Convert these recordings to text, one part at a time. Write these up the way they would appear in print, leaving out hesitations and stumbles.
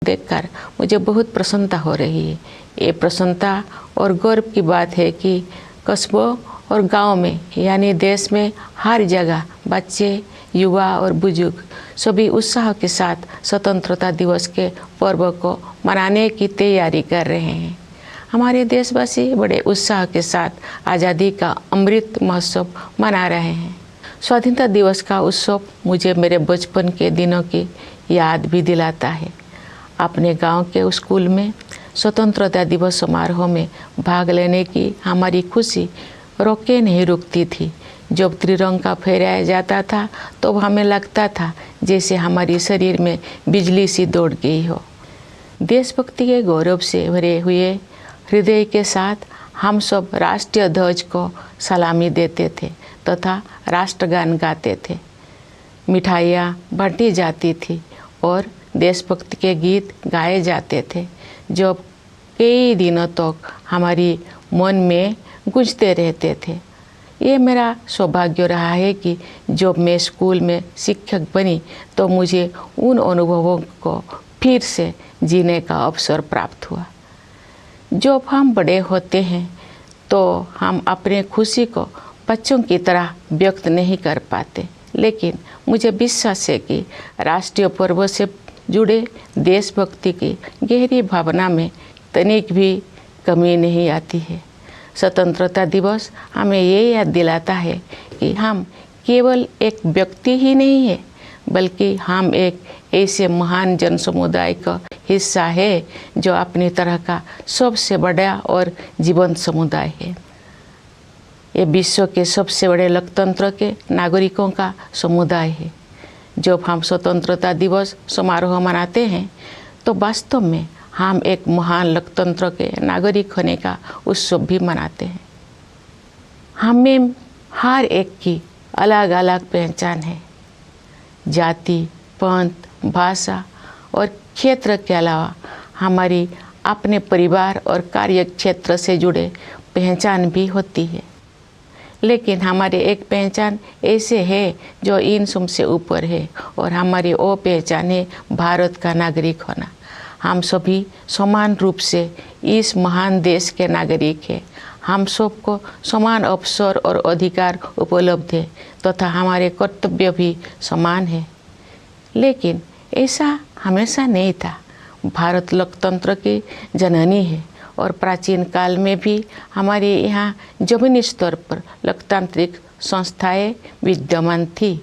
देखकर मुझे बहुत प्रसन्नता हो रही है। ये प्रसन्नता और गर्व की बात है कि कस्बों और गांव में यानी देश में हर जगह बच्चे, युवा और बुजुर्ग सभी उत्साह के साथ स्वतंत्रता दिवस के पर्व को मनाने की तैयारी कर रहे हैं। हमारे देशवासी बड़े उत्साह के साथ आज़ादी का अमृत महोत्सव मना रहे हैं। स्वाधीनता दिवस का उत्सव मुझे मेरे बचपन के दिनों की याद भी दिलाता है। अपने गांव के स्कूल में स्वतंत्रता दिवस समारोह में भाग लेने की हमारी खुशी रोके नहीं रुकती थी। जब त्रिरंगा फहराया जाता था तो हमें लगता था जैसे हमारी शरीर में बिजली सी दौड़ गई हो। देशभक्ति के गौरव से भरे हुए हृदय के साथ हम सब राष्ट्रीय ध्वज को सलामी देते थे तथा राष्ट्रगान गाते थे। मिठाइयाँ बांटी जाती थी और देशभक्ति के गीत गाए जाते थे जो कई दिनों तक हमारी मन में गूंजते रहते थे। ये मेरा सौभाग्य रहा है कि जब मैं स्कूल में शिक्षक बनी तो मुझे उन अनुभवों को फिर से जीने का अवसर प्राप्त हुआ। जब हम बड़े होते हैं तो हम अपने खुशी को बच्चों की तरह व्यक्त नहीं कर पाते, लेकिन मुझे विश्वास है कि राष्ट्रीय पर्व से जुड़े देशभक्ति की गहरी भावना में तनिक भी कमी नहीं आती है। स्वतंत्रता दिवस हमें ये याद दिलाता है कि हम केवल एक व्यक्ति ही नहीं है, बल्कि हम एक ऐसे महान जन समुदाय का हिस्सा है जो अपनी तरह का सबसे बड़ा और जीवंत समुदाय है। ये विश्व के सबसे बड़े लोकतंत्र के नागरिकों का समुदाय है। जब हम स्वतंत्रता दिवस समारोह मनाते हैं तो वास्तव में हम एक महान लोकतंत्र के नागरिक होने का उत्सव भी मनाते हैं। हमें हर एक की अलग अलग पहचान है। जाति, पंथ, भाषा और क्षेत्र के अलावा हमारी अपने परिवार और कार्य क्षेत्र से जुड़े पहचान भी होती है, लेकिन हमारी एक पहचान ऐसे है जो इन सब से ऊपर है और हमारी वो पहचान है भारत का नागरिक होना। हम सभी समान रूप से इस महान देश के नागरिक हैं। हम सबको समान अवसर और अधिकार उपलब्ध है तथा हमारे कर्तव्य भी समान है, लेकिन ऐसा हमेशा नहीं था। भारत लोकतंत्र की जननी है और प्राचीन काल में भी हमारे यहाँ जमीनी स्तर पर लोकतांत्रिक संस्थाएं विद्यमान थी,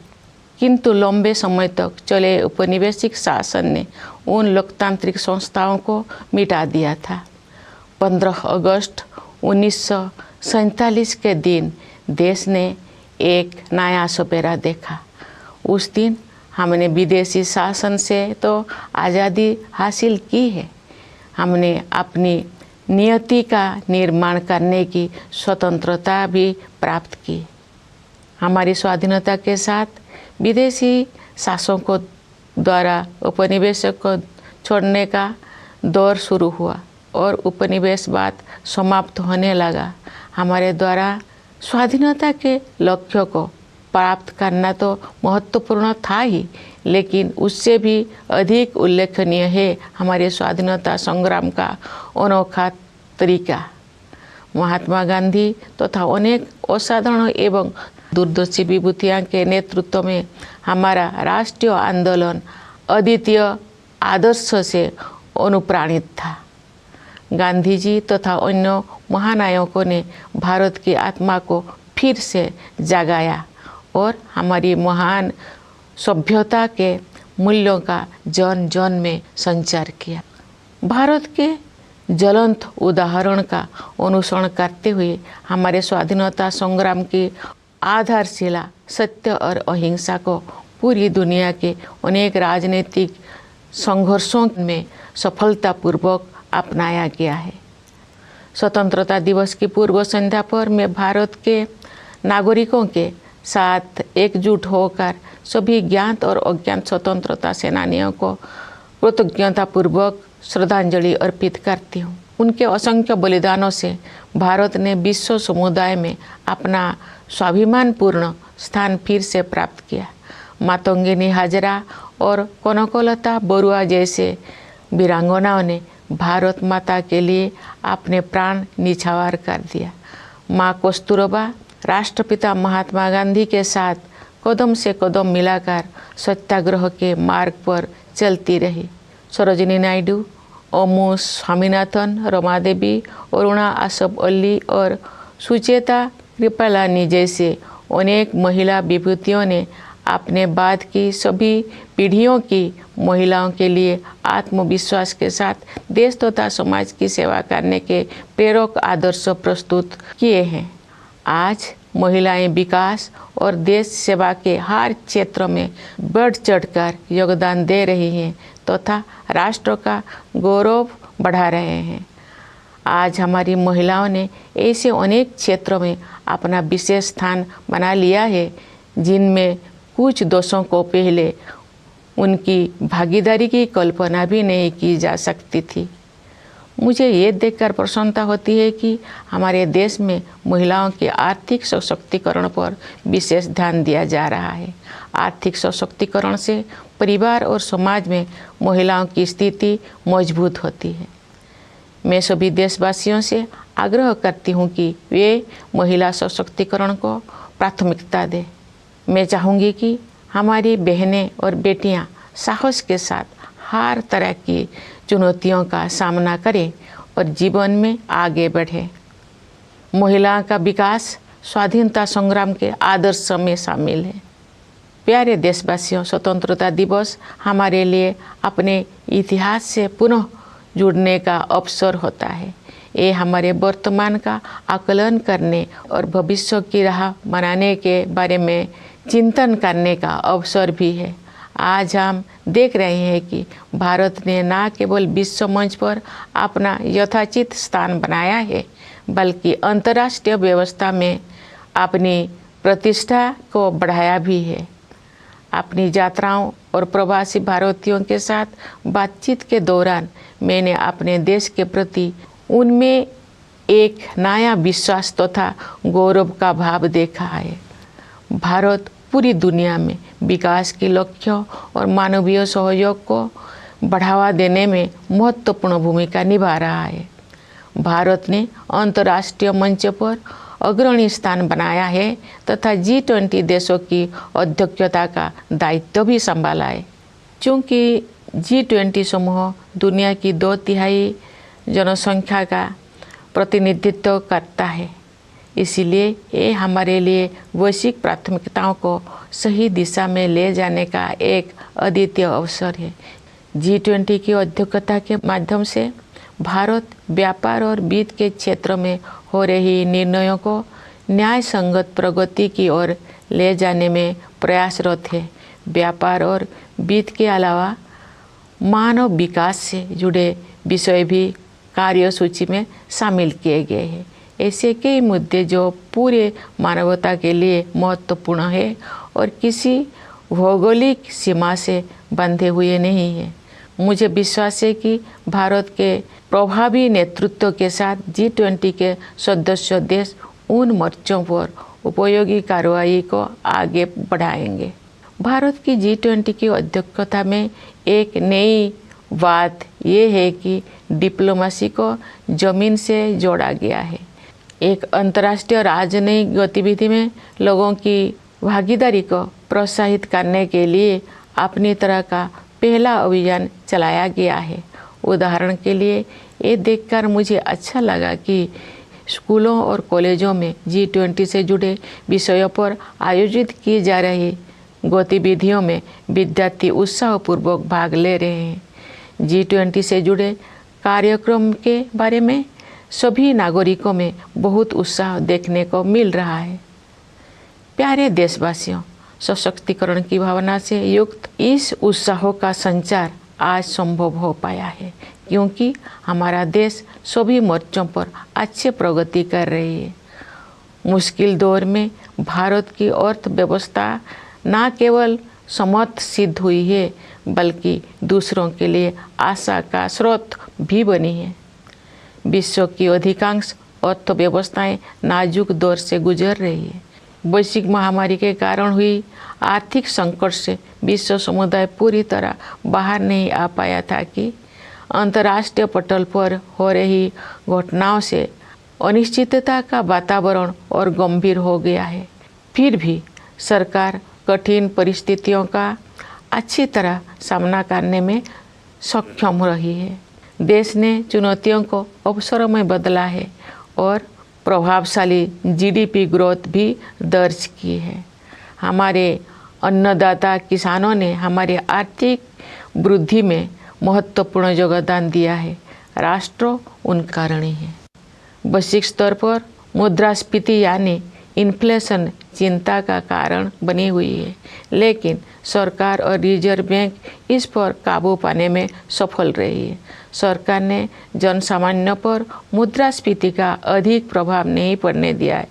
किंतु लंबे समय तक चले उपनिवेशिक शासन ने उन लोकतांत्रिक संस्थाओं को मिटा दिया था। 15 अगस्त 1947 के दिन देश ने एक नया सपेरा देखा। उस दिन हमने विदेशी शासन से तो आज़ादी हासिल की है, हमने अपनी नियति का निर्माण करने की स्वतंत्रता भी प्राप्त की। हमारी स्वाधीनता के साथ विदेशी शासकों द्वारा उपनिवेशों को छोड़ने का दौर शुरू हुआ और उपनिवेशवाद समाप्त होने लगा। हमारे द्वारा स्वाधीनता के लक्ष्य को प्राप्त करना तो महत्वपूर्ण था ही, लेकिन उससे भी अधिक उल्लेखनीय है हमारे स्वाधीनता संग्राम का अनोखा तरीका। महात्मा गांधी तथा अनेक असाधारण एवं दूरदर्शी विभूतियों के नेतृत्व में हमारा राष्ट्रीय आंदोलन अद्वितीय आदर्श से अनुप्राणित था। गांधी जी तथा अन्य महानायकों ने भारत की आत्मा को फिर से जगाया और हमारी महान सभ्यता के मूल्यों का जन जन में संचार किया। भारत के ज्वलंत उदाहरण का अनुसरण करते हुए हमारे स्वाधीनता संग्राम की आधारशिला सत्य और अहिंसा को पूरी दुनिया के अनेक राजनीतिक संघर्षों में सफलतापूर्वक अपनाया गया है। स्वतंत्रता दिवस की पूर्व संध्या पर मैं भारत के नागरिकों के साथ एकजुट होकर सभी ज्ञात और अज्ञात स्वतंत्रता सेनानियों को कृतज्ञतापूर्वक श्रद्धांजलि अर्पित करती हूँ। उनके असंख्य बलिदानों से भारत ने विश्व समुदाय में अपना स्वाभिमानपूर्ण स्थान फिर से प्राप्त किया। मातंगिनी हाजरा और कनकलता बरुआ जैसे वीरांगनाओं ने भारत माता के लिए अपने प्राण निछावर कर दिया। माँ कस्तूरबा राष्ट्रपिता महात्मा गांधी के साथ कदम से कदम मिलाकर सत्याग्रह के मार्ग पर चलती रही। सरोजिनी नायडू, ओमू स्वामीनाथन, रमा देवी, अरुणा आसफ-अली और सुचेता कृपलानी जैसे अनेक महिला विभूतियों ने अपने बाद की सभी पीढ़ियों की महिलाओं के लिए आत्मविश्वास के साथ देश तथा समाज की सेवा करने के प्रेरक आदर्श प्रस्तुत किए हैं। आज महिलाएं विकास और देश सेवा के हर क्षेत्र में बढ़ चढ़कर योगदान दे रही हैं तथा राष्ट्र का गौरव बढ़ा रहे हैं। आज हमारी महिलाओं ने ऐसे अनेक क्षेत्रों में अपना विशेष स्थान बना लिया है जिनमें कुछ दशकों को पहले उनकी भागीदारी की कल्पना भी नहीं की जा सकती थी। मुझे ये देखकर प्रसन्नता होती है कि हमारे देश में महिलाओं के आर्थिक सशक्तिकरण पर विशेष ध्यान दिया जा रहा है। आर्थिक सशक्तिकरण से परिवार और समाज में महिलाओं की स्थिति मजबूत होती है। मैं सभी देशवासियों से आग्रह करती हूँ कि वे महिला सशक्तिकरण को प्राथमिकता दें। मैं चाहूँगी कि हमारी बहनें और बेटियाँ साहस के साथ हर तरह की चुनौतियों का सामना करें और जीवन में आगे बढ़ें। महिलाओं का विकास स्वाधीनता संग्राम के आदर्श में शामिल है। प्यारे देशवासियों, स्वतंत्रता दिवस हमारे लिए अपने इतिहास से पुनः जुड़ने का अवसर होता है। ये हमारे वर्तमान का आकलन करने और भविष्य की राह बनाने के बारे में चिंतन करने का अवसर भी है। आज हम देख रहे हैं कि भारत ने न केवल विश्व मंच पर अपना यथाचित स्थान बनाया है, बल्कि अंतर्राष्ट्रीय व्यवस्था में अपनी प्रतिष्ठा को बढ़ाया भी है। अपनी यात्राओं और प्रवासी भारतीयों के साथ बातचीत के दौरान मैंने अपने देश के प्रति उनमें एक नया विश्वास तथा गौरव का भाव देखा है। भारत पूरी दुनिया में विकास के लक्ष्यों और मानवीय सहयोग को बढ़ावा देने में महत्वपूर्ण भूमिका निभा रहा है। भारत ने अंतर्राष्ट्रीय मंच पर अग्रणी स्थान बनाया है तथा G20 देशों की अध्यक्षता का दायित्व भी संभाला है। चूँकि G20 समूह दुनिया की 2/3 जनसंख्या का प्रतिनिधित्व करता है, इसलिए ये हमारे लिए वैश्विक प्राथमिकताओं को सही दिशा में ले जाने का एक अद्वितीय अवसर है। G20 की अध्यक्षता के माध्यम से भारत व्यापार और वित्त के क्षेत्र में हो रही निर्णयों को न्याय संगत प्रगति की ओर ले जाने में प्रयासरत है। व्यापार और वित्त के अलावा मानव विकास से जुड़े विषय भी कार्यसूची में शामिल किए गए हैं। ऐसे कई मुद्दे जो पूरे मानवता के लिए महत्वपूर्ण है और किसी भौगोलिक सीमा से बंधे हुए नहीं हैं। मुझे विश्वास है कि भारत के प्रभावी नेतृत्व के साथ G20 के सदस्य देश उन मोर्चों पर उपयोगी कार्रवाई को आगे बढ़ाएंगे। भारत की G20 की अध्यक्षता में एक नई बात यह है कि डिप्लोमेसी को जमीन से जोड़ा गया है। एक अंतर्राष्ट्रीय राजनयिक गतिविधि में लोगों की भागीदारी को प्रोत्साहित करने के लिए अपनी तरह का पहला अभियान चलाया गया है। उदाहरण के लिए ये देखकर मुझे अच्छा लगा कि स्कूलों और कॉलेजों में G20 से जुड़े विषयों पर आयोजित की जा रही गतिविधियों में विद्यार्थी उत्साहपूर्वक भाग ले रहे हैं। G20 से जुड़े कार्यक्रम के बारे में सभी नागरिकों में बहुत उत्साह देखने को मिल रहा है। प्यारे देशवासियों, सशक्तिकरण की भावना से युक्त इस उत्साह का संचार आज संभव हो पाया है क्योंकि हमारा देश सभी मोर्चों पर अच्छी प्रगति कर रही है। मुश्किल दौर में भारत की अर्थव्यवस्था न केवल समर्थ सिद्ध हुई है बल्कि दूसरों के लिए आशा का स्रोत भी बनी है। विश्व की अधिकांश अर्थव्यवस्थाएं नाजुक दौर से गुजर रही है। वैश्विक महामारी के कारण हुई आर्थिक संकट से विश्व समुदाय पूरी तरह बाहर नहीं आ पाया था कि अंतर्राष्ट्रीय पटल पर हो रही घटनाओं से अनिश्चितता का वातावरण और गंभीर हो गया है। फिर भी सरकार कठिन परिस्थितियों का अच्छी तरह सामना करने में सक्षम रही है। देश ने चुनौतियों को अवसरों में बदला है और प्रभावशाली जीडीपी ग्रोथ भी दर्ज की है। हमारे अन्नदाता किसानों ने हमारी आर्थिक वृद्धि में महत्वपूर्ण योगदान दिया है। राष्ट्र उनका ऋणी है। वैश्विक स्तर पर मुद्रास्फीति यानी इन्फ्लेशन चिंता का कारण बनी हुई है, लेकिन सरकार और रिजर्व बैंक इस पर काबू पाने में सफल रही है। सरकार ने जनसामान्य पर मुद्रास्फीति का अधिक प्रभाव नहीं पड़ने दिया है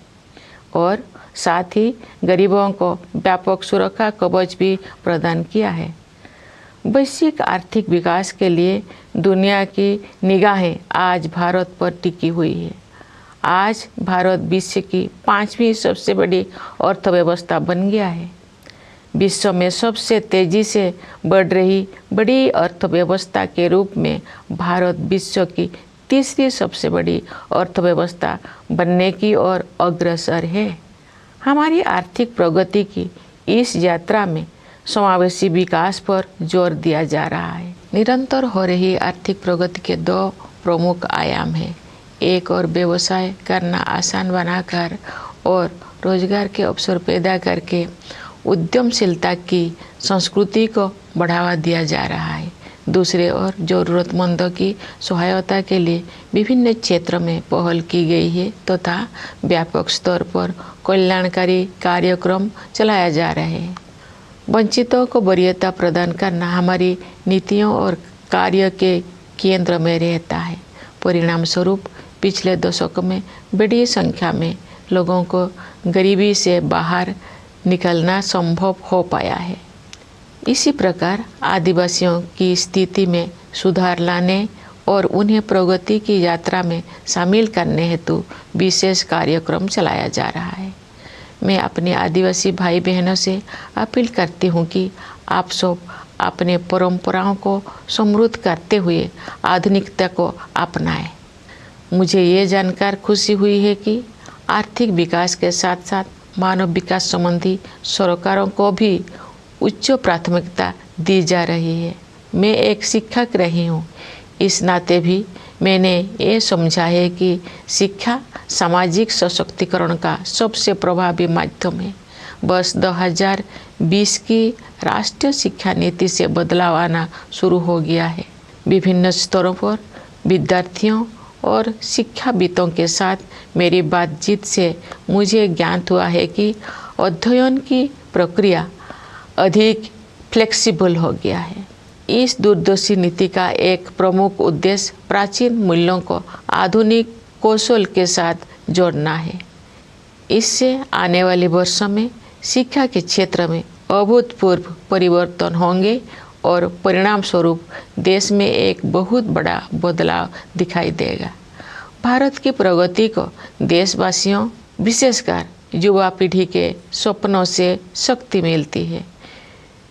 और साथ ही गरीबों को व्यापक सुरक्षा कवच भी प्रदान किया है। वैश्विक आर्थिक विकास के लिए दुनिया की निगाहें आज भारत पर टिकी हुई है। आज भारत विश्व की 5वीं सबसे बड़ी अर्थव्यवस्था बन गया है। विश्व में सबसे तेजी से बढ़ रही बड़ी अर्थव्यवस्था के रूप में भारत विश्व की 3री सबसे बड़ी अर्थव्यवस्था बनने की ओर अग्रसर है। हमारी आर्थिक प्रगति की इस यात्रा में समावेशी विकास पर जोर दिया जा रहा है। निरंतर हो रही आर्थिक प्रगति के 2 प्रमुख आयाम हैं। एक और व्यवसाय करना आसान बनाकर और रोजगार के अवसर पैदा करके उद्यमशीलता की संस्कृति को बढ़ावा दिया जा रहा है। दूसरे ओर जरूरतमंदों की सहायता के लिए विभिन्न क्षेत्रों में पहल की गई है तथा व्यापक स्तर पर कल्याणकारी कार्यक्रम चलाया जा रहे हैं। वंचितों को वरीयता प्रदान करना हमारी नीतियों और कार्य के केंद्र में रहता है। परिणाम स्वरूप पिछले दशकों में बड़ी संख्या में लोगों को गरीबी से बाहर निकलना संभव हो पाया है। इसी प्रकार आदिवासियों की स्थिति में सुधार लाने और उन्हें प्रगति की यात्रा में शामिल करने हेतु विशेष कार्यक्रम चलाया जा रहा है। मैं अपने आदिवासी भाई बहनों से अपील करती हूँ कि आप सब अपने परंपराओं को समृद्ध करते हुए आधुनिकता को अपनाएं। मुझे ये जानकर खुशी हुई है कि आर्थिक विकास के साथ साथ मानव विकास संबंधी सरकारों को भी उच्च प्राथमिकता दी जा रही है। मैं एक शिक्षक रही हूँ, इस नाते भी मैंने ये समझा है कि शिक्षा सामाजिक सशक्तिकरण का सबसे प्रभावी माध्यम है। वर्ष 2020 की राष्ट्रीय शिक्षा नीति से बदलाव आना शुरू हो गया है। विभिन्न स्तरों पर विद्यार्थियों और शिक्षाविदों के साथ मेरी बातचीत से मुझे ज्ञात हुआ है कि अध्ययन की प्रक्रिया अधिक फ्लेक्सिबल हो गया है। इस दूरदर्शी नीति का एक प्रमुख उद्देश्य प्राचीन मूल्यों को आधुनिक कौशल के साथ जोड़ना है। इससे आने वाले वर्षों में शिक्षा के क्षेत्र में अभूतपूर्व परिवर्तन होंगे और परिणाम स्वरूप देश में एक बहुत बड़ा बदलाव दिखाई देगा। भारत की प्रगति को देशवासियों, विशेषकर युवा पीढ़ी के सपनों से शक्ति मिलती है।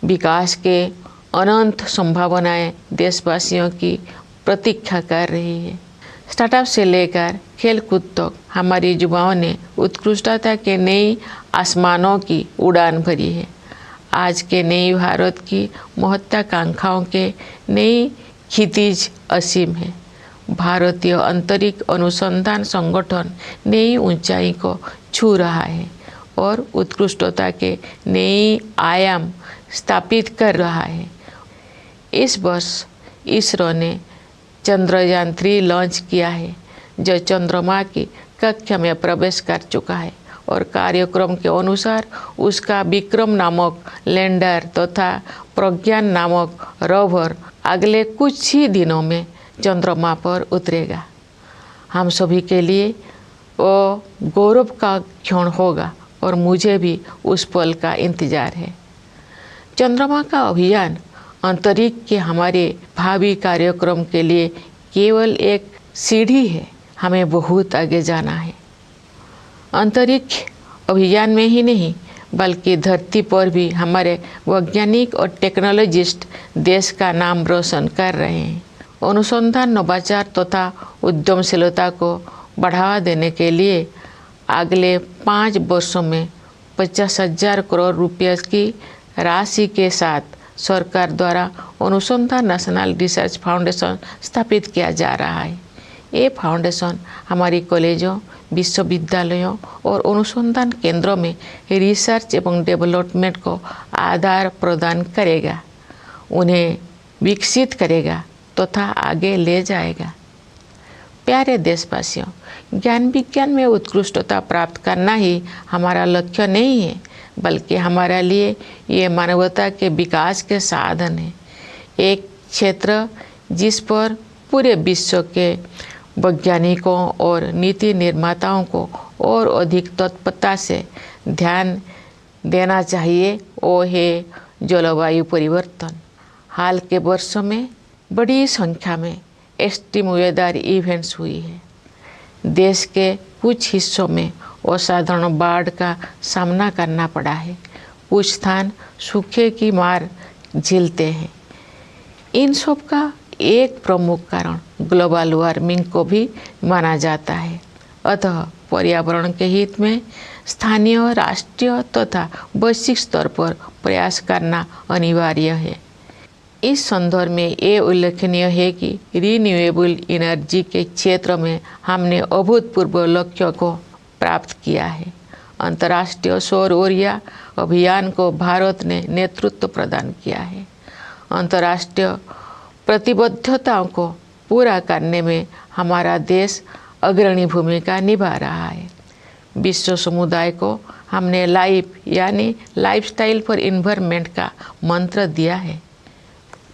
विकास के अनंत संभावनाएं देशवासियों की प्रतीक्षा कर रही है। स्टार्टअप से लेकर खेलकूद तक हमारे युवाओं ने उत्कृष्टता के नई आसमानों की उड़ान भरी है। आज के नई भारत की महत्वाकांक्षाओं के नई क्षितिज असीम है। भारतीय अंतरिक्ष अनुसंधान संगठन नई ऊंचाई को छू रहा है और उत्कृष्टता के नए आयाम स्थापित कर रहा है। इस वर्ष इसरो ने चंद्रयान 3 लॉन्च किया है, जो चंद्रमा की कक्षा में प्रवेश कर चुका है और कार्यक्रम के अनुसार उसका विक्रम नामक लैंडर तथा प्रज्ञान नामक रोवर अगले कुछ ही दिनों में चंद्रमा पर उतरेगा। हम सभी के लिए वो गौरव का क्षण होगा और मुझे भी उस पल का इंतजार है। चंद्रमा का अभियान अंतरिक्ष के हमारे भावी कार्यक्रम के लिए केवल एक सीढ़ी है। हमें बहुत आगे जाना है। अंतरिक्ष अभियान में ही नहीं बल्कि धरती पर भी हमारे वैज्ञानिक और टेक्नोलॉजिस्ट देश का नाम रोशन कर रहे हैं। अनुसंधान, नवाचार तथा उद्यमशीलता को बढ़ावा देने के लिए अगले 5 वर्षों में 50,000 करोड़ रुपये की राशि के साथ सरकार द्वारा अनुसंधान नेशनल रिसर्च फाउंडेशन स्थापित किया जा रहा है। ये फाउंडेशन हमारी कॉलेजों, विश्वविद्यालयों और अनुसंधान केंद्रों में रिसर्च एवं डेवलपमेंट को आधार प्रदान करेगा, उन्हें विकसित करेगा तथा आगे ले जाएगा। प्यारे देशवासियों, ज्ञान विज्ञान में उत्कृष्टता प्राप्त करना ही हमारा लक्ष्य नहीं है, बल्कि हमारे लिए ये मानवता के विकास के साधन है। एक क्षेत्र जिस पर पूरे विश्व के वैज्ञानिकों और नीति निर्माताओं को और अधिक तत्परता से ध्यान देना चाहिए, वो है जलवायु परिवर्तन। हाल के वर्षों में बड़ी संख्या में एक्सट्रीम वेदर इवेंट्स हुई है। देश के कुछ हिस्सों में असाधारण बाढ़ का सामना करना पड़ा है, कुछ स्थान सूखे की मार झेलते हैं। इन सब का एक प्रमुख कारण ग्लोबल वार्मिंग को भी माना जाता है। अतः पर्यावरण के हित में स्थानीय, राष्ट्रीय तथा वैश्विक स्तर पर प्रयास करना अनिवार्य है। इस संदर्भ में ये उल्लेखनीय है कि रिन्यूएबल एनर्जी के क्षेत्र में हमने अभूतपूर्व लक्ष्यों को प्राप्त किया है। अंतर्राष्ट्रीय सौर ऊर्जा अभियान को भारत ने नेतृत्व प्रदान किया है। अंतर्राष्ट्रीय प्रतिबद्धताओं को पूरा करने में हमारा देश अग्रणी भूमिका निभा रहा है। विश्व समुदाय को हमने लाइफ यानी लाइफस्टाइल फॉर एनवायरनमेंट का मंत्र दिया है।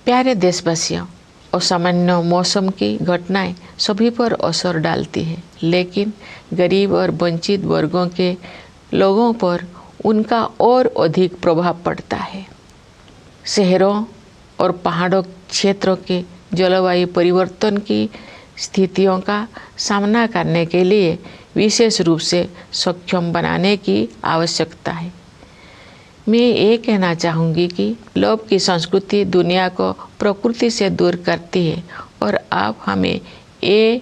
प्यारे देशवासियों, असामान्य मौसम की घटनाएं सभी पर असर डालती है, लेकिन गरीब और वंचित वर्गों के लोगों पर उनका और अधिक प्रभाव पड़ता है। शहरों और पहाड़ों क्षेत्रों के जलवायु परिवर्तन की स्थितियों का सामना करने के लिए विशेष रूप से सक्षम बनाने की आवश्यकता है। मैं ये कहना चाहूँगी कि लोभ की संस्कृति दुनिया को प्रकृति से दूर करती है और अब हमें ये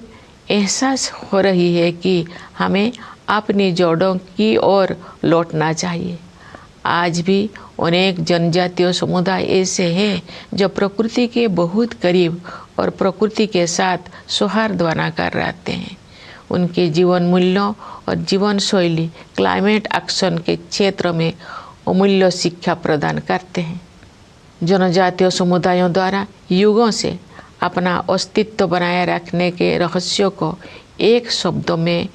एहसास हो रही है कि हमें अपनी जड़ों की ओर लौटना चाहिए। आज भी अनेक जनजातीय समुदाय ऐसे हैं जो प्रकृति के बहुत करीब और प्रकृति के साथ सौहार्द बनाकर रहते हैं। उनके जीवन मूल्यों और जीवन शैली क्लाइमेट एक्शन के क्षेत्र में अमूल्य शिक्षा प्रदान करते हैं। जनजातीय समुदायों द्वारा युगों से अपना अस्तित्व बनाए रखने के रहस्यों को एक शब्द में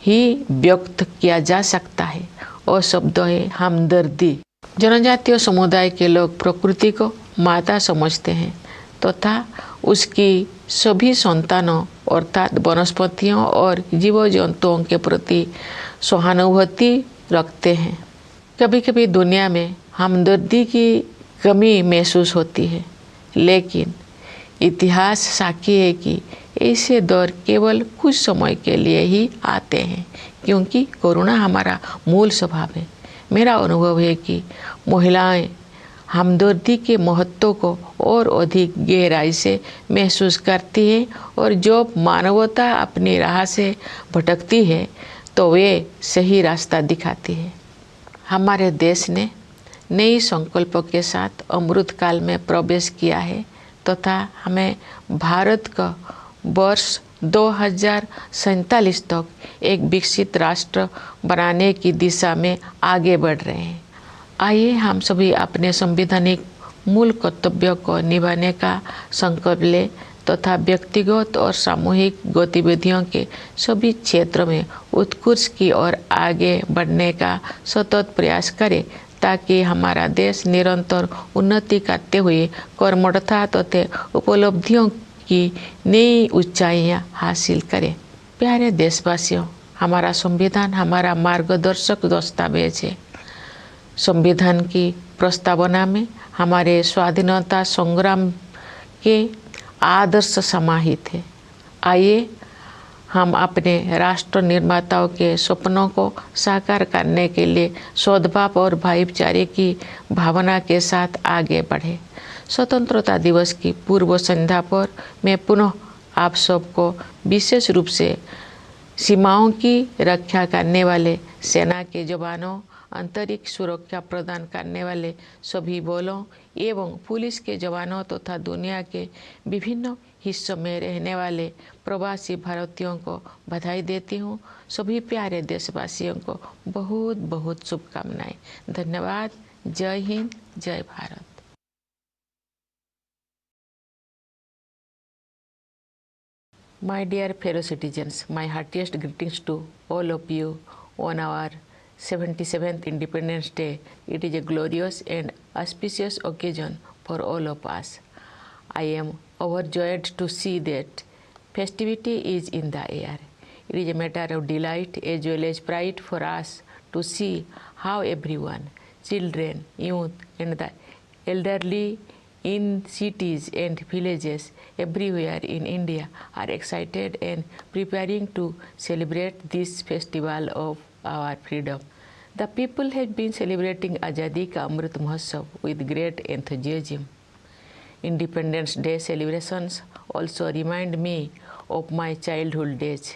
ही व्यक्त किया जा सकता है और शब्द है हमदर्दी। जनजातीय समुदाय के लोग प्रकृति को माता समझते हैं तथा उसकी सभी संतानों अर्थात वनस्पतियों और जीव जंतुओं के प्रति सहानुभूति रखते हैं। कभी कभी दुनिया में हमदर्दी की कमी महसूस होती है, लेकिन इतिहास साक्षी है कि ऐसे दौर केवल कुछ समय के लिए ही आते हैं, क्योंकि करुणा हमारा मूल स्वभाव है। मेरा अनुभव है कि महिलाएं हमदर्दी के महत्व को और अधिक गहराई से महसूस करती है और जब मानवता अपनी राह से भटकती है तो वे सही रास्ता दिखाती है। हमारे देश ने नई संकल्पों के साथ अमृत काल में प्रवेश किया है तथा हमें भारत का वर्ष 2047 तक एक विकसित राष्ट्र बनाने की दिशा में आगे बढ़ रहे हैं। आइए हम सभी अपने संवैधानिक मूल कर्तव्यों को निभाने का संकल्प लें तथा व्यक्तिगत और सामूहिक गतिविधियों के सभी क्षेत्र में उत्कृष्ट की ओर आगे बढ़ने का सतत प्रयास करें, ताकि हमारा देश निरंतर उन्नति करते हुए कर्मठता तथा उपलब्धियों की नई ऊंचाइयां हासिल करे। प्यारे देशवासियों, हमारा संविधान हमारा मार्गदर्शक दस्तावेज है। संविधान की प्रस्तावना में हमारे स्वाधीनता संग्राम के आदर्श समाहित है। आइए हम अपने राष्ट्र निर्माताओं के सपनों को साकार करने के लिए सद्भाव और भाईचारे की भावना के साथ आगे बढ़े। स्वतंत्रता दिवस की पूर्व संध्या पर मैं पुनः आप सबको विशेष रूप से सीमाओं की रक्षा करने वाले सेना के जवानों, अंतरिक्ष सुरक्षा प्रदान करने वाले सभी बलों एवं पुलिस के जवानों तथा दुनिया के विभिन्न हिस्सों में रहने वाले प्रवासी भारतीयों को बधाई देती हूँ। सभी प्यारे देशवासियों को बहुत बहुत शुभकामनाएं। धन्यवाद। जय हिंद, जय Bharat. My dear fellow citizens, my heartiest greetings to all of you on our 77th Independence Day. It is a glorious and auspicious occasion for all of us. I am overjoyed to see that festivity is in the air. It is a matter of delight as well as pride for us to see how everyone, children, youth, and the elderly in cities and villages everywhere in India are excited and preparing to celebrate this festival of our freedom. The people have been celebrating Azadi Ka Amrit Mahotsav with great enthusiasm. Independence Day celebrations also remind me of my childhood days.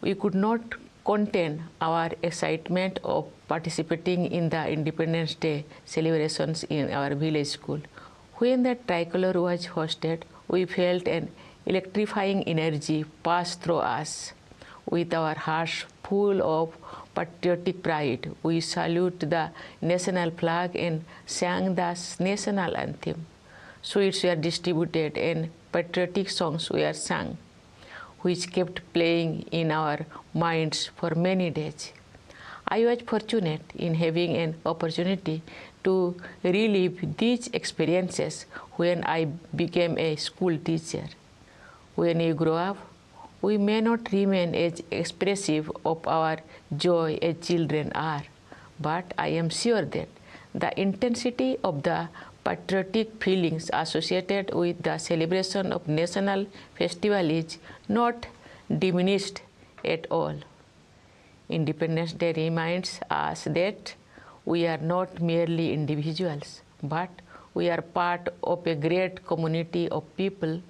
We could not contain our excitement of participating in the Independence Day celebrations in our village school. When the tricolor was hoisted, we felt an electrifying energy pass through us. With our hearts full of patriotic pride, we salute the national flag and sang the national anthem. Sweets were distributed and patriotic songs were sung, which kept playing in our minds for many days. I was fortunate in having an opportunity to relive these experiences when I became a school teacher. When we grow up, we may not remain as expressive of our joy as children are, but I am sure that the intensity of the patriotic feelings associated with the celebration of national festival is not diminished at all. Independence Day reminds us that we are not merely individuals, but we are part of a great community of people.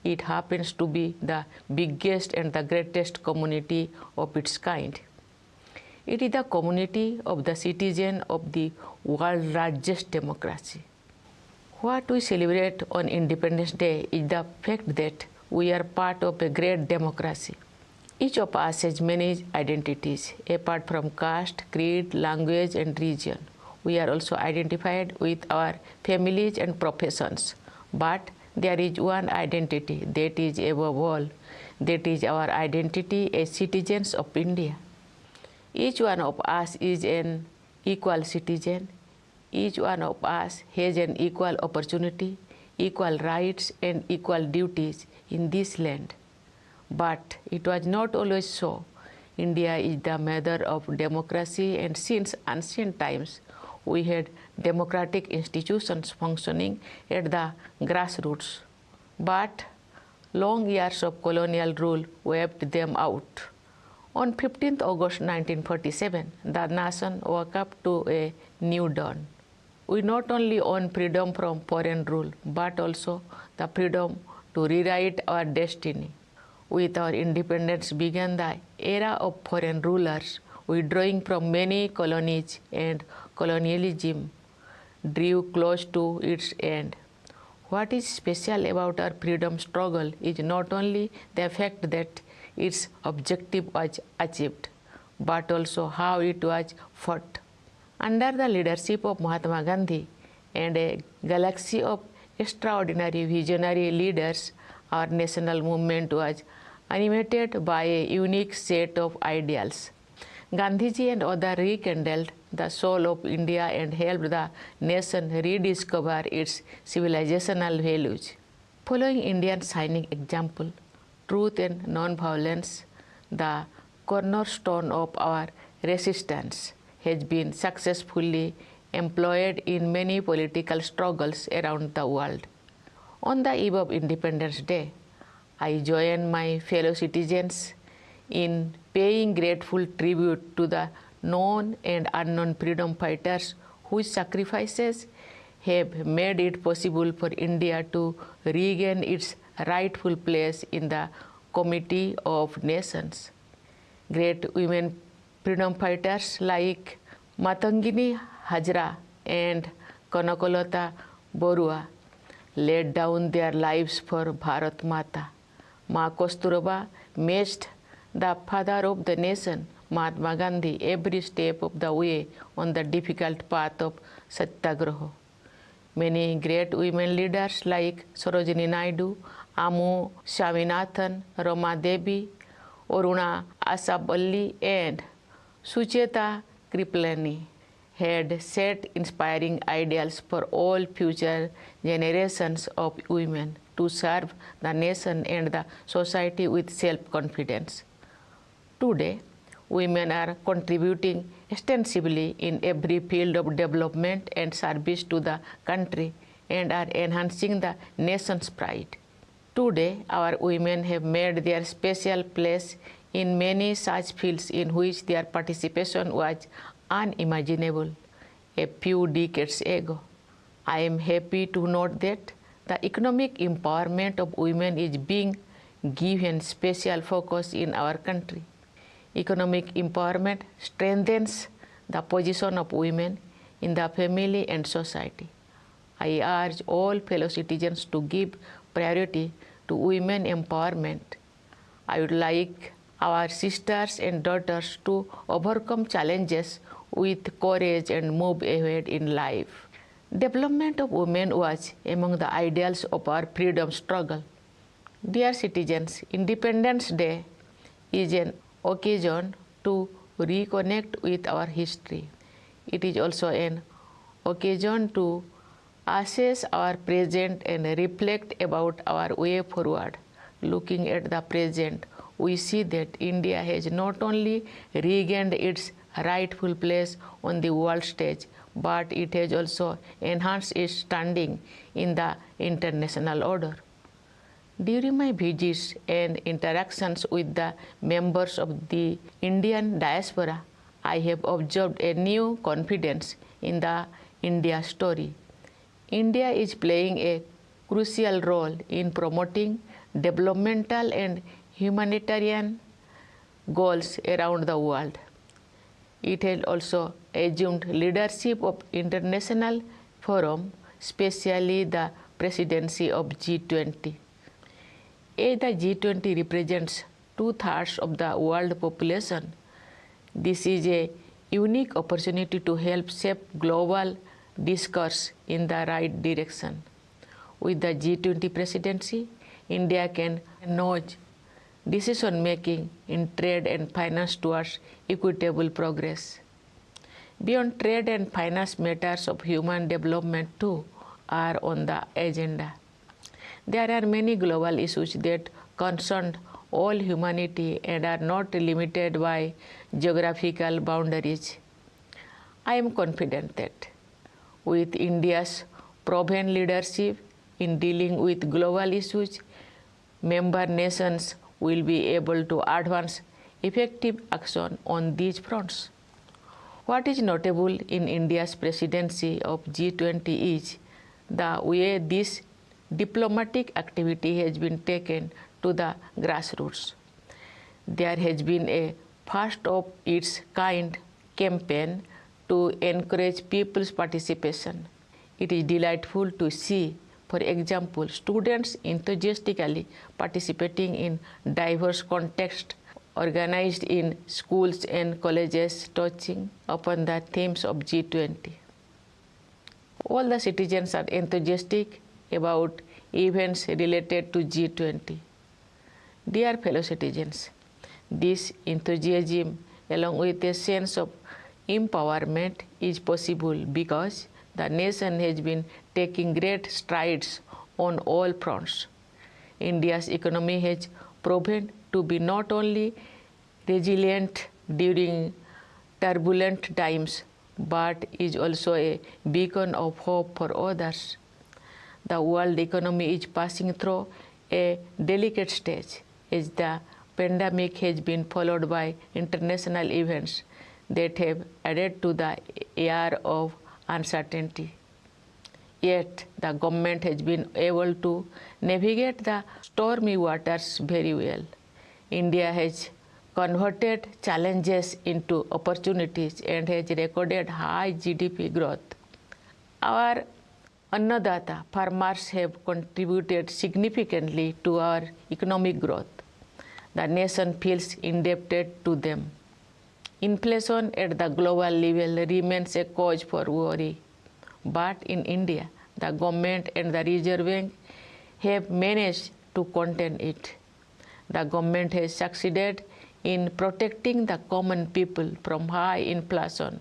It happens to be the biggest and the greatest community of its kind. It is the community of the citizens of the world's largest democracy. What we celebrate on Independence Day is the fact that we are part of a great democracy. Each of us has many identities, apart from caste, creed, language, and region. We are also identified with our families and professions. But there is one identity that is above all, that is our identity as citizens of India. Each one of us is an equal citizen. Each one of us has an equal opportunity, equal rights, and equal duties in this land. But it was not always so. India is the mother of democracy, and since ancient times, we had democratic institutions functioning at the grassroots. But long years of colonial rule wiped them out. On 15th August 1947, the nation woke up to a new dawn. We not only own freedom from foreign rule, but also the freedom to rewrite our destiny. With our independence began the era of foreign rulers, withdrawing from many colonies, and colonialism drew close to its end. What is special about our freedom struggle is not only the fact that its objective was achieved, but also how it was fought. Under the leadership of Mahatma Gandhi and a galaxy of extraordinary visionary leaders, our national movement was animated by a unique set of ideals. Gandhiji and others rekindled the soul of India and helped the nation rediscover its civilizational values. Following India's shining example, truth and non-violence, the cornerstone of our resistance, has been successfully employed in many political struggles around the world. On the eve of Independence Day, I join my fellow citizens in paying grateful tribute to the known and unknown freedom fighters whose sacrifices have made it possible for India to regain its rightful place in the Committee of Nations. Great women freedom fighters like Matangini Hajra and Kanakolata Borua laid down their lives for Bharat Mata. Ma Kosturaba matched the father of the nation, Mahatma Gandhi, every step of the way on the difficult path of Satyagraha. Many great women leaders like Sarojini Naidu, Amu Swaminathan, Rama Devi, Aruna Asaballi, and Sucheta Kripalani had set inspiring ideals for all future generations of women to serve the nation and the society with self-confidence. Today, women are contributing extensively in every field of development and service to the country and are enhancing the nation's pride. Today, our women have made their special place in many such fields in which their participation was unimaginable a few decades ago. I am happy to note that the economic empowerment of women is being given special focus in our country. Economic empowerment strengthens the position of women in the family and society. I urge all fellow citizens to give priority to women empowerment. I would like our sisters and daughters to overcome challenges with courage and move ahead in life. Development of women was among the ideals of our freedom struggle. Dear citizens, Independence Day is an occasion to reconnect with our history. It is also an occasion to assess our present and reflect about our way forward. Looking at the present, we see that India has not only regained its rightful place on the world stage, but it has also enhanced its standing in the international order. During my visits and interactions with the members of the Indian diaspora, I have observed a new confidence in the India story. India is playing a crucial role in promoting developmental and humanitarian goals around the world. It has also assumed leadership of international forums, especially the presidency of G20. As the G20 represents 2/3 of the world population, this is a unique opportunity to help shape global discourse in the right direction. With the G20 presidency, India can nudge decision making in trade and finance towards equitable progress. Beyond trade and finance, matters of human development too are on the agenda. There are many global issues that concern all humanity and are not limited by geographical boundaries. I am confident that with India's proven leadership in dealing with global issues, member nations will be able to advance effective action on these fronts. What is notable in India's presidency of G20 is the way this diplomatic activity has been taken to the grassroots. There has been a first of its kind campaign to encourage people's participation. It is delightful to see, for example, students enthusiastically participating in diverse contexts organized in schools and colleges touching upon the themes of G20. All the citizens are enthusiastic about events related to G20. Dear fellow citizens, this enthusiasm along with a sense of empowerment is possible because the nation has been taking great strides on all fronts. India's economy has proven to be not only resilient during turbulent times, but is also a beacon of hope for others. The world economy is passing through a delicate stage as the pandemic has been followed by international events that have added to the air of uncertainty. Yet the government has been able to navigate the stormy waters very well. India has converted challenges into opportunities and has recorded high GDP growth. Our Annadata farmers have contributed significantly to our economic growth. The nation feels indebted to them. Inflation at the global level remains a cause for worry. But in India, the government and the Reserve Bank have managed to contain it. The government has succeeded in protecting the common people from high inflation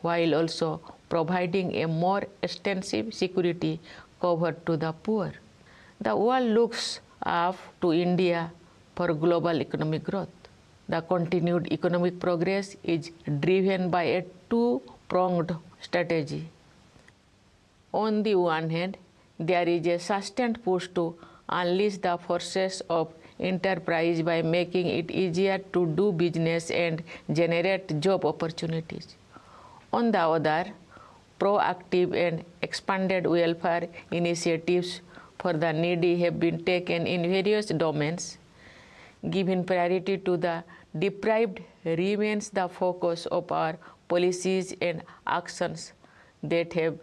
while also providing a more extensive security cover to the poor. The world looks up to India for global economic growth. The continued economic progress is driven by a two-pronged strategy. On the one hand, there is a sustained push to unleash the forces of enterprise by making it easier to do business and generate job opportunities. On the other, proactive and expanded welfare initiatives for the needy have been taken in various domains. Giving priority to the deprived remains the focus of our policies and actions that have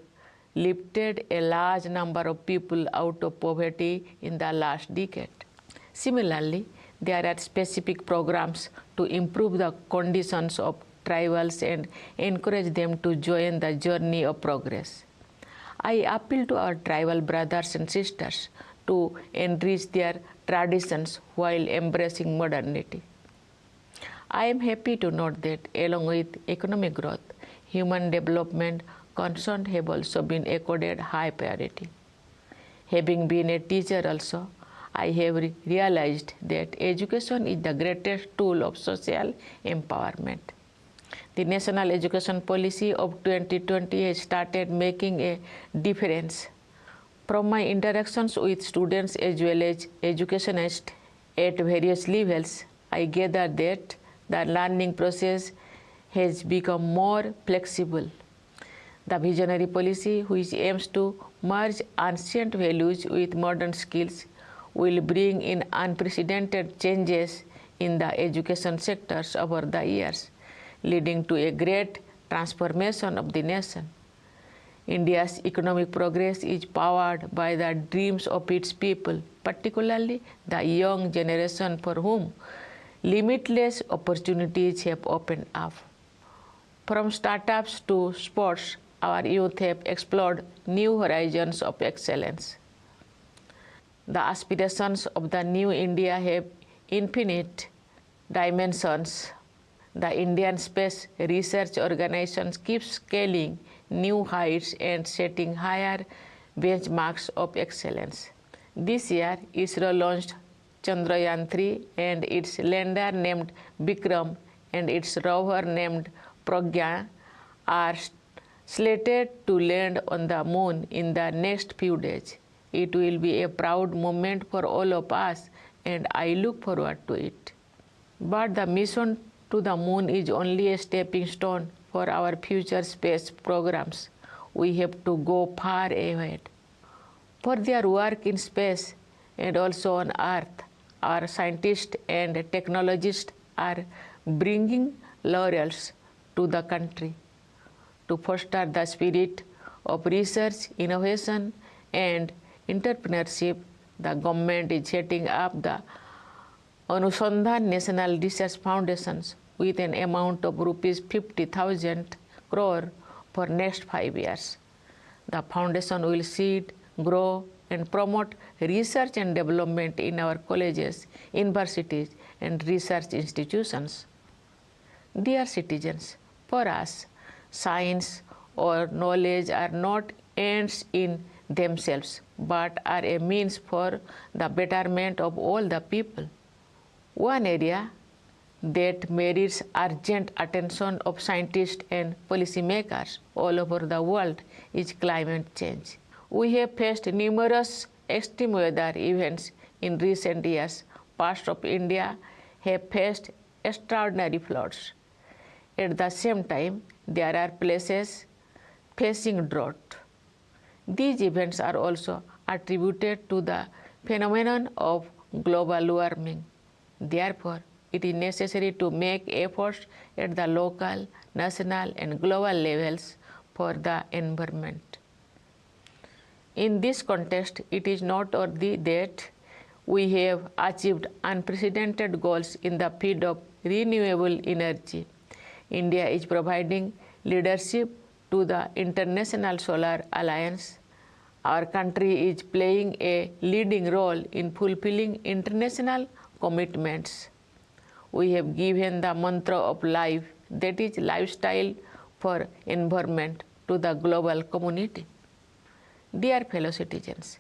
lifted a large number of people out of poverty in the last decade. Similarly, there are specific programs to improve the conditions of tribals and encourage them to join the journey of progress. I appeal to our tribal brothers and sisters to enrich their traditions while embracing modernity. I am happy to note that along with economic growth, human development concerns have also been accorded high priority. Having been a teacher also, I have realized that education is the greatest tool of social empowerment. The National Education Policy of 2020 has started making a difference. From my interactions with students as well as educationists at various levels, I gather that the learning process has become more flexible. The visionary policy, which aims to merge ancient values with modern skills, will bring in unprecedented changes in the education sectors over the years, leading to a great transformation of the nation. India's economic progress is powered by the dreams of its people, particularly the young generation for whom limitless opportunities have opened up. From startups to sports, our youth have explored new horizons of excellence. The aspirations of the new India have infinite dimensions. The Indian Space Research Organization keeps scaling new heights and setting higher benchmarks of excellence. This year, ISRO launched Chandrayaan-3 and its lander named Vikram and its rover named Pragya are slated to land on the moon in the next few days. It will be a proud moment for all of us and I look forward to it. But the mission to the moon is only a stepping stone for our future space programs. We have to go far ahead. For their work in space and also on Earth, our scientists and technologists are bringing laurels to the country. To foster the spirit of research, innovation, and entrepreneurship, the government is setting up the Anusandhan National Research Foundations with an amount of rupees 50,000 crore for next 5 years. The foundation will seed, grow, and promote research and development in our colleges, universities, and research institutions. Dear citizens, for us, science or knowledge are not ends in themselves, but are a means for the betterment of all the people. One area that merits urgent attention of scientists and policymakers all over the world is climate change. We have faced numerous extreme weather events in recent years. Parts of India have faced extraordinary floods. At the same time, there are places facing drought. These events are also attributed to the phenomenon of global warming. Therefore, it is necessary to make efforts at the local, national, and global levels for the environment. In this context, it is noteworthy that we have achieved unprecedented goals in the field of renewable energy. India is providing leadership to the International Solar Alliance. Our country is playing a leading role in fulfilling international commitments. We have given the mantra of life, that is lifestyle for environment, to the global community. Dear fellow citizens,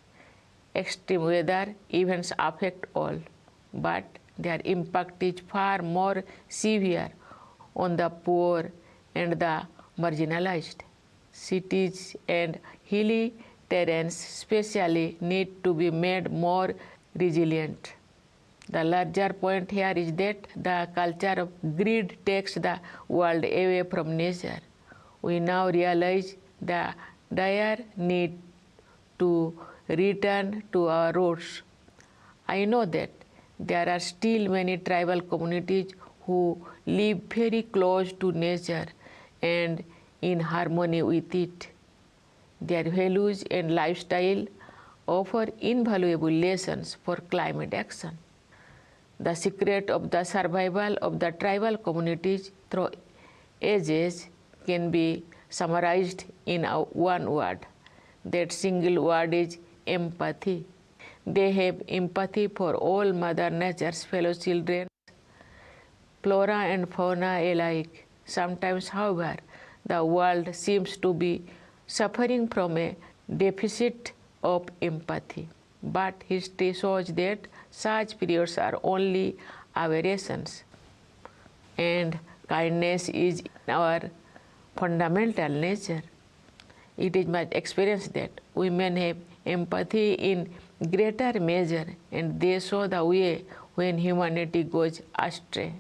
extreme weather events affect all, but their impact is far more severe on the poor and the marginalized. Cities and hilly terrains especially need to be made more resilient. The larger point here is that the culture of greed takes the world away from nature. We now realize the dire need to return to our roots. I know that there are still many tribal communities who live very close to nature and in harmony with it. Their values and lifestyle offer invaluable lessons for climate action. The secret of the survival of the tribal communities through ages can be summarized in one word. That single word is empathy. They have empathy for all Mother Nature's fellow children, flora and fauna alike. Sometimes, however, the world seems to be suffering from a deficit of empathy. But history shows that such periods are only aberrations, and kindness is our fundamental nature. It is my experience that women have empathy in greater measure, and they show the way when humanity goes astray.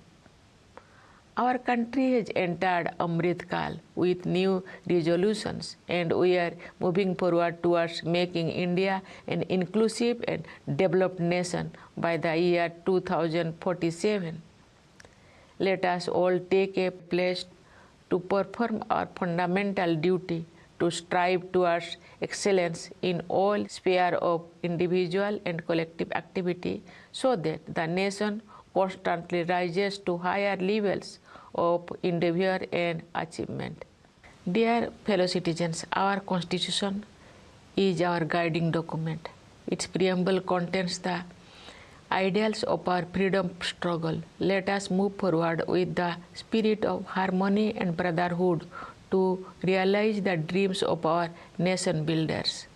Our country has entered Amrit Kal with new resolutions, and we are moving forward towards making India an inclusive and developed nation by the year 2047. Let us all take a pledge to perform our fundamental duty to strive towards excellence in all spheres of individual and collective activity, so that the nation constantly rises to higher levels of endeavor and achievement. Dear fellow citizens, our Constitution is our guiding document. Its preamble contains the ideals of our freedom struggle. Let us move forward with the spirit of harmony and brotherhood to realize the dreams of our nation builders.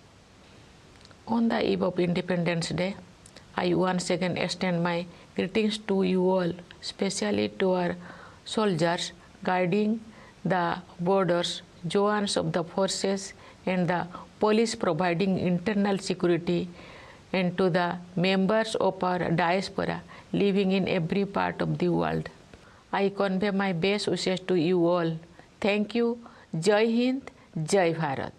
On the eve of Independence Day, I once again extend my greetings to you all, especially to our soldiers guarding the borders, jawans of the forces, and the police providing internal security, and to the members of our diaspora living in every part of the world. I convey my best wishes to you all. Thank you. Jai Hind, Jai Bharat.